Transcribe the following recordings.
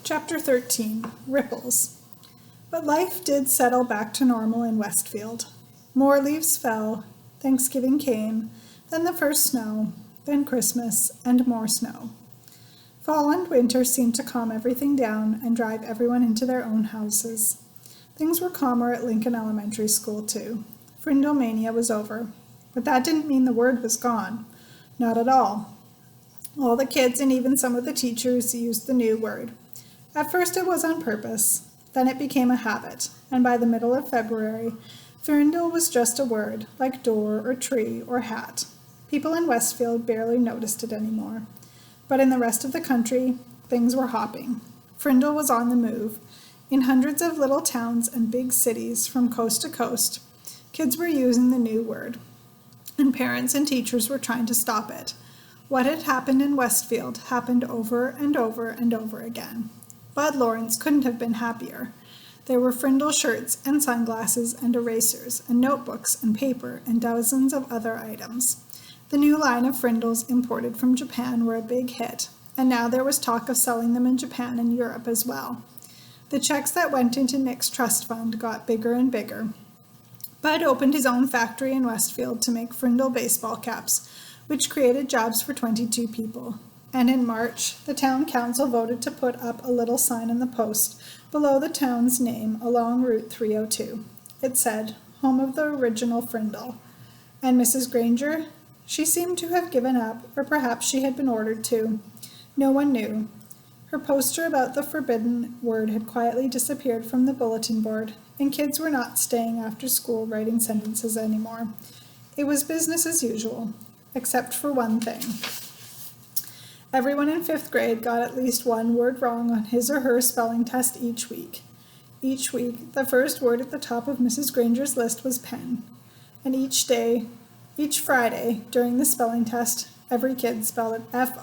Chapter 13, Ripples. But life did settle back to normal in Westfield. More leaves fell, Thanksgiving came, then the first snow, then Christmas, and more snow. Fall and winter seemed to calm everything down and drive everyone into their own houses. Things were calmer at Lincoln Elementary School, too. Frindle mania was over. But that didn't mean the word was gone. Not at all. All the kids and even some of the teachers used the new word. At first it was on purpose, then it became a habit, and by the middle of February, Frindle was just a word, like door or tree or hat. People in Westfield barely noticed it anymore. But in the rest of the country, things were hopping. Frindle was on the move. In hundreds of little towns and big cities from coast to coast, kids were using the new word, and parents and teachers were trying to stop it. What had happened in Westfield happened over and over and over again. Bud Lawrence couldn't have been happier. There were Frindle shirts and sunglasses and erasers and notebooks and paper and dozens of other items. The new line of Frindles imported from Japan were a big hit, and now there was talk of selling them in Japan and Europe as well. The checks that went into Nick's trust fund got bigger and bigger. Bud opened his own factory in Westfield to make Frindle baseball caps, which created jobs for 22 people. And in March, the town council voted to put up a little sign in the post below the town's name along Route 302. It said, "Home of the original Frindle." And Mrs. Granger? She seemed to have given up, or perhaps she had been ordered to. No one knew. Her poster about the forbidden word had quietly disappeared from the bulletin board, and kids were not staying after school writing sentences anymore. It was business as usual, except for one thing. Everyone in 5th grade got at least one word wrong on his or her spelling test each week. Each week, the first word at the top of Mrs. Granger's list was pen. And each Friday, during the spelling test, every kid spelled it Frindle.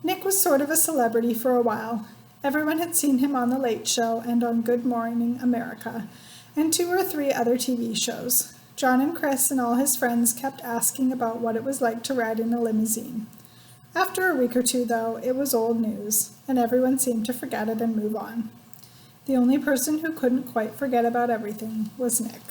Nick was sort of a celebrity for a while. Everyone had seen him on The Late Show and on Good Morning America, and 2 or 3 other TV shows. John and Chris and all his friends kept asking about what it was like to ride in a limousine. After a week or 2, though, it was old news, and everyone seemed to forget it and move on. The only person who couldn't quite forget about everything was Nick.